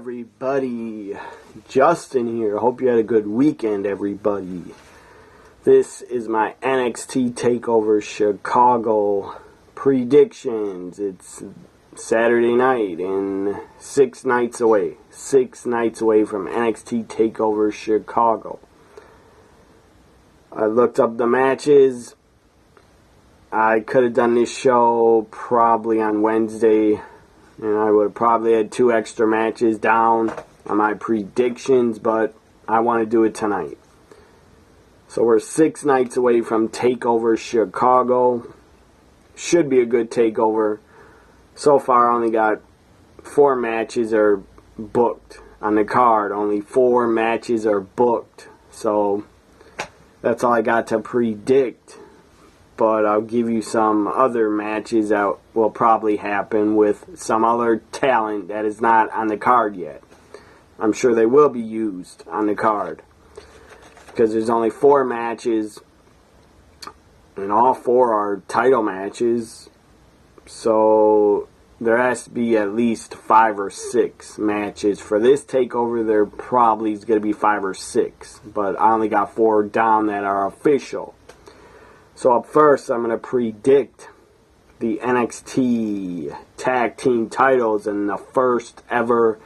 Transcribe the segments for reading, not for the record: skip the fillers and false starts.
Everybody, Justin here. Hope you had a good weekend, everybody. This is my NXT Takeover Chicago predictions. It's Saturday night and 6 nights away. 6 nights away from NXT Takeover Chicago. I looked up the matches. I could have done this show probably on Wednesday, and I would have probably had 2 extra matches down on my predictions, but I want to do it tonight. So we're 6 nights away from Takeover Chicago. Should be a good takeover. So far, I only got 4 matches are booked on the card. Only 4 matches are booked. So that's all I got to predict. But I'll give you some other matches that will probably happen with some other talent that is not on the card yet. I'm sure they will be used on the card, because there's only 4 matches, and all 4 are title matches, so there has to be at least 5 or 6 matches. For this takeover, there probably is going to be 5 or 6, but I only got 4 down that are official. So up first, I'm going to predict the NXT Tag Team titles in the first ever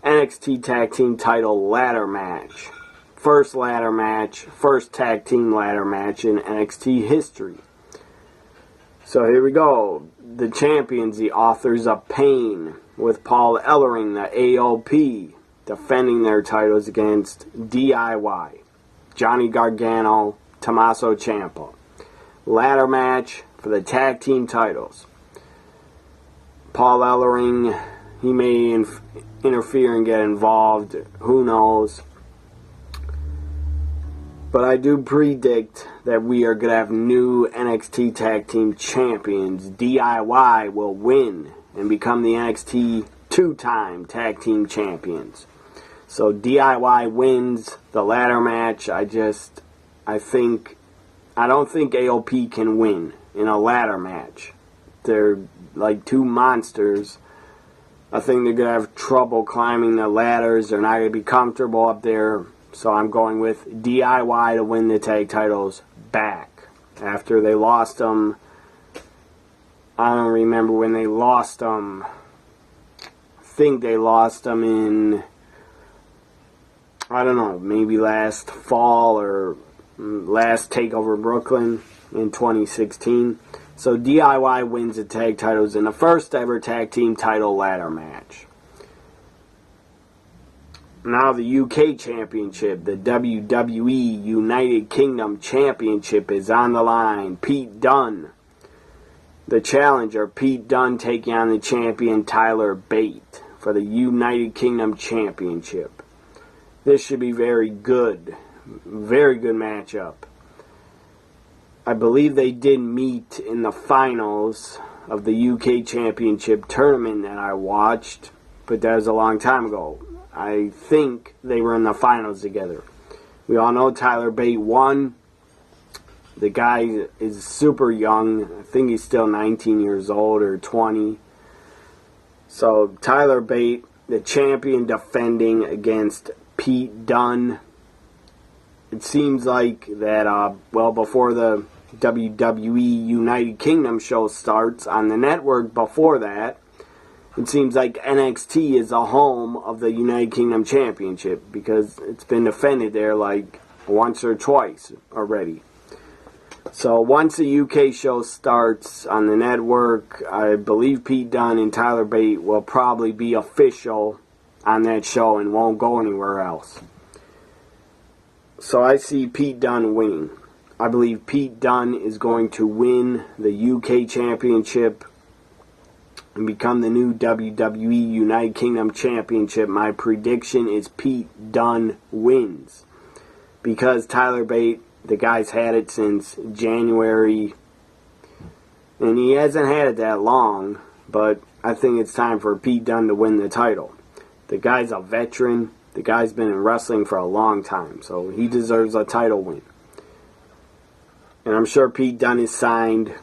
NXT Tag Team title ladder match. First ladder match, first tag team ladder match in NXT history. So here we go. The champions, the Authors of Pain, with Paul Ellering, the AOP, defending their titles against DIY, Johnny Gargano, Tommaso Ciampa. Ladder match for the tag team titles. Paul Ellering, he may interfere and get involved. Who knows? But I do predict that we are going to have new NXT Tag Team Champions. DIY will win and become the NXT 2-time Tag Team Champions. So DIY wins the ladder match. I don't think AOP can win in a ladder match. They're like 2 monsters. I think they're going to have trouble climbing the ladders. They're not going to be comfortable up there. So I'm going with DIY to win the tag titles back. After they lost them, I don't remember when they lost them. I think they lost them in, I don't know, maybe last fall or last Takeover Brooklyn in 2016. So DIY wins the tag titles in the first ever tag team title ladder match. Now the UK Championship, the WWE United Kingdom Championship is on the line. Pete Dunne, the challenger, Pete Dunne taking on the champion Tyler Bate for the United Kingdom Championship. This should be very good. Very good matchup. I believe they did meet in the finals of the UK Championship tournament that I watched, but that was a long time ago. I think they were in the finals together. We all know Tyler Bate won. The guy is super young. I think he's still 19 years old or 20. So Tyler Bate, the champion, defending against Pete Dunne. It seems like that, before the WWE United Kingdom show starts on the network before that, it seems like NXT is the home of the United Kingdom Championship, because it's been defended there like once or twice already. So once the UK show starts on the network, I believe Pete Dunne and Tyler Bate will probably be official on that show and won't go anywhere else. So I see Pete Dunne winning. I believe Pete Dunne is going to win the UK Championship and become the new WWE United Kingdom Championship. My prediction is Pete Dunne wins, because Tyler Bate, the guy's had it since January, and he hasn't had it that long, but I think it's time for Pete Dunne to win the title. The guy's a veteran. The guy's been in wrestling for a long time, so he deserves a title win. And I'm sure Pete Dunne is signed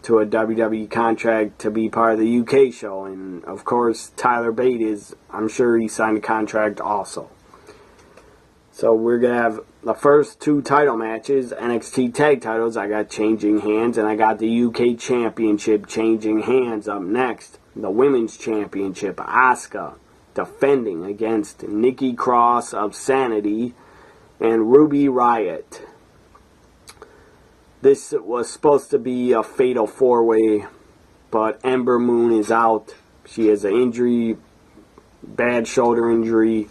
to a WWE contract to be part of the UK show. And of course, Tyler Bate is, I'm sure he signed a contract also. So we're going to have the first 2 title matches, NXT tag titles. I got changing hands, and I got the UK Championship changing hands up next. The Women's Championship, Asuka defending against Nikki Cross of Sanity and Ruby Riott. This was supposed to be a fatal 4-way, but Ember Moon is out. She has an injury, bad shoulder injury.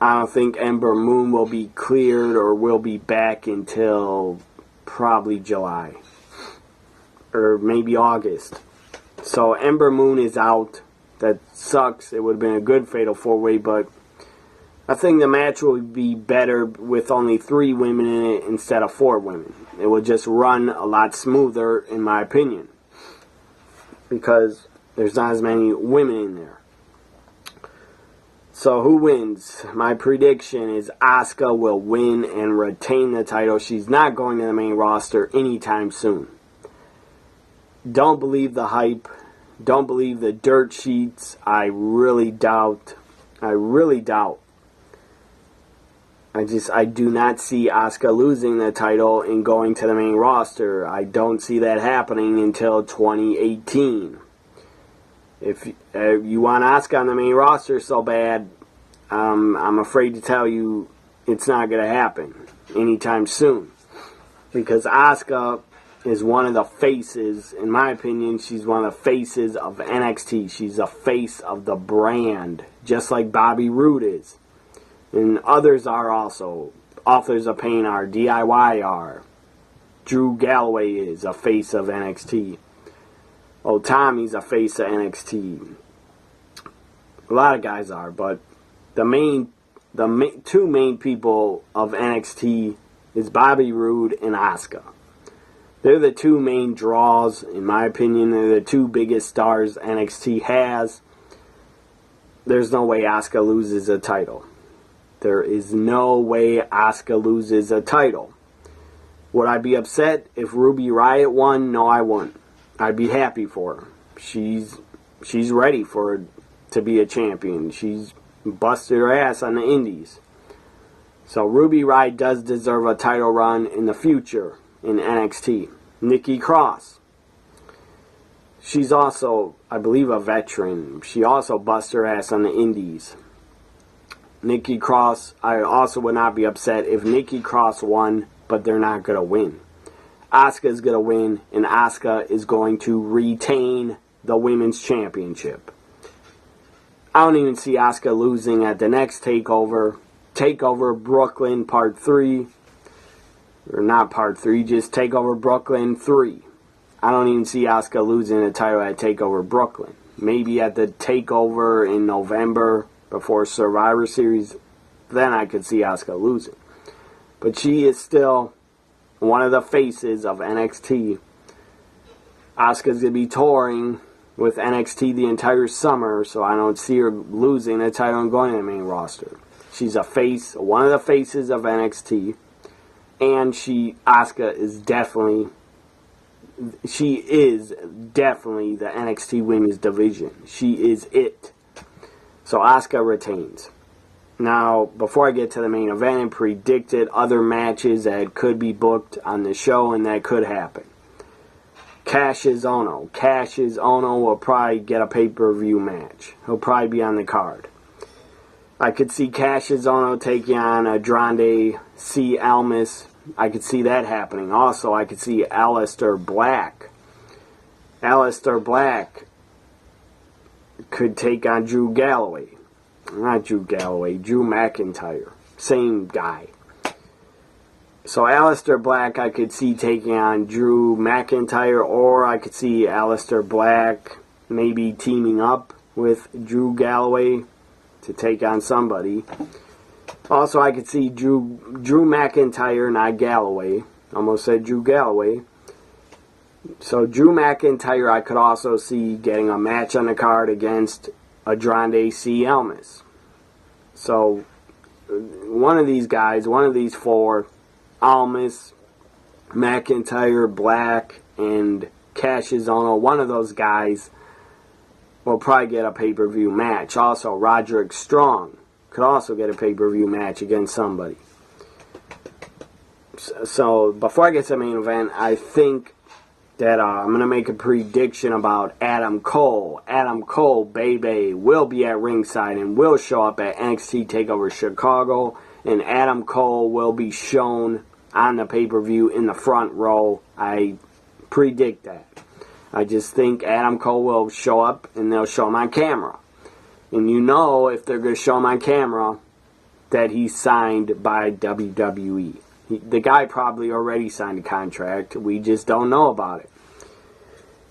I don't think Ember Moon will be cleared or will be back until probably July or maybe August. So Ember Moon is out. That sucks. It would have been a good fatal 4-way, but I think the match would be better with only 3 women in it instead of 4 women. It would just run a lot smoother, in my opinion, because there's not as many women in there. So who wins? My prediction is Asuka will win and retain the title. She's not going to the main roster anytime soon. Don't believe the hype. Don't believe the dirt sheets. I really doubt. I do not see Asuka losing the title and going to the main roster. I don't see that happening until 2018. If you want Asuka on the main roster so bad, I'm afraid to tell you it's not going to happen anytime soon. Because Asuka is one of the faces, in my opinion, she's one of the faces of NXT. She's a face of the brand, just like Bobby Roode is. And others are also. Authors of Pain are, DIY are. Drew Galloway is a face of NXT. Tommy's a face of NXT. A lot of guys are, but the 2 main people of NXT is Bobby Roode and Asuka. They're the 2 main draws, in my opinion. They're the 2 biggest stars NXT has. There's no way Asuka loses a title. There is no way Asuka loses a title. Would I be upset if Ruby Riott won? No, I wouldn't. I'd be happy for her. She's ready to be a champion. She's busted her ass on the indies. So Ruby Riott does deserve a title run in the future in NXT. Nikki Cross. She's also, I believe, a veteran. She also busted her ass on the indies. Nikki Cross, I also would not be upset if Nikki Cross won, but they're not going to win. Asuka's going to win, and Asuka is going to retain the Women's Championship. I don't even see Asuka losing at the next Takeover. Takeover Brooklyn Part 3. Or not Part 3, just Takeover Brooklyn 3. I don't even see Asuka losing the title at Takeover Brooklyn. Maybe at the Takeover in November before Survivor Series, then I could see Asuka losing. But she is still one of the faces of NXT. Asuka's going to be touring with NXT the entire summer, so I don't see her losing the title and going to the main roster. She's a face, one of the faces of NXT, and Asuka is definitely the NXT Women's Division. She is it. So Asuka retains. Now, before I get to the main event and predicted other matches that could be booked on the show and that could happen. Cassius Ohno. Cassius Ohno will probably get a pay-per-view match. He'll probably be on the card. I could see Cassius Ohno taking on Andrade C. Almas. I could see that happening. Also, I could see Aleister Black. Aleister Black could take on Drew Galloway. Not Drew Galloway, Drew McIntyre. Same guy. So Aleister Black I could see taking on Drew McIntyre, or I could see Aleister Black maybe teaming up with Drew Galloway to take on somebody. Also, I could see Drew McIntyre, not Galloway. Almost said Drew Galloway. So Drew McIntyre I could also see getting a match on the card against Andrade C. Almas. So one of these guys, one of these 4, Almas, McIntyre, Black, and Cassius Ohno, one of those guys, will probably get a pay-per-view match. Also, Roderick Strong could also get a pay-per-view match against somebody. So before I get to the main event, I think that I'm going to make a prediction about Adam Cole. Adam Cole, baby, will be at ringside and will show up at NXT TakeOver Chicago. And Adam Cole will be shown on the pay-per-view in the front row. I predict that. I just think Adam Cole will show up and they'll show him on camera. And you know, if they're going to show him on camera, that he's signed by WWE. The guy probably already signed a contract. We just don't know about it.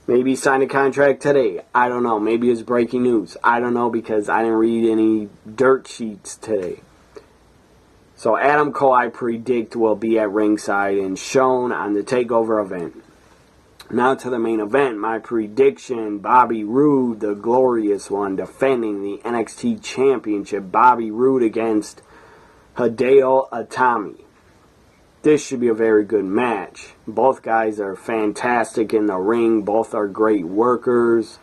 Maybe he signed a contract today. I don't know. Maybe it's breaking news. I don't know because I didn't read any dirt sheets today. So Adam Cole, I predict, will be at ringside and shown on the TakeOver event. Now to the main event. My prediction, Bobby Roode, the glorious one, defending the NXT Championship. Bobby Roode against Hideo Itami. This should be a very good match. Both guys are fantastic in the ring. Both are great workers.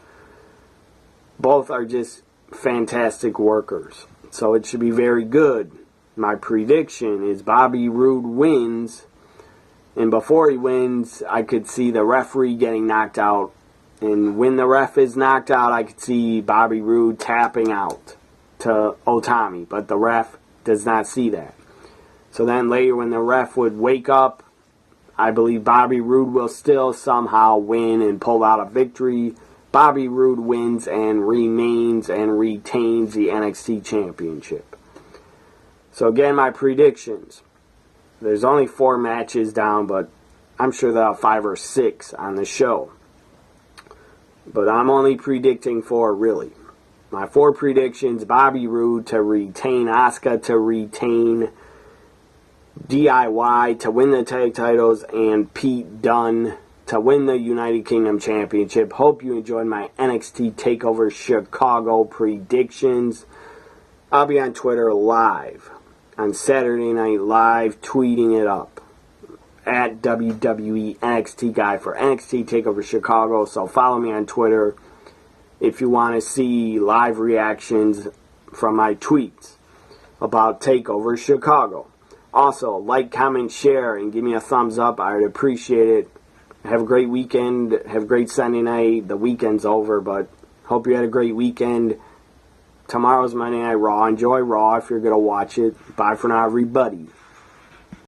Both are just fantastic workers. So it should be very good. My prediction is Bobby Roode wins. And before he wins, I could see the referee getting knocked out. And when the ref is knocked out, I could see Bobby Roode tapping out to Itami. But the ref does not see that. So then later when the ref would wake up, I believe Bobby Roode will still somehow win and pull out a victory. Bobby Roode wins and remains and retains the NXT Championship. So again, my predictions. There's only 4 matches down, but I'm sure there are 5 or 6 on the show. But I'm only predicting 4, really. My 4 predictions, Bobby Roode to retain, Asuka to retain, DIY to win the tag titles, and Pete Dunne to win the United Kingdom Championship. Hope you enjoyed my NXT TakeOver Chicago predictions. I'll be on Twitter live on Saturday Night Live, tweeting it up at WWE NXT Guy for NXT TakeOver Chicago. So follow me on Twitter if you want to see live reactions from my tweets about TakeOver Chicago. Also, like, comment, share, and give me a thumbs up. I would appreciate it. Have a great weekend. Have a great Sunday night. The weekend's over, but hope you had a great weekend. Tomorrow's Monday Night Raw. Enjoy Raw if you're going to watch it. Bye for now, everybody.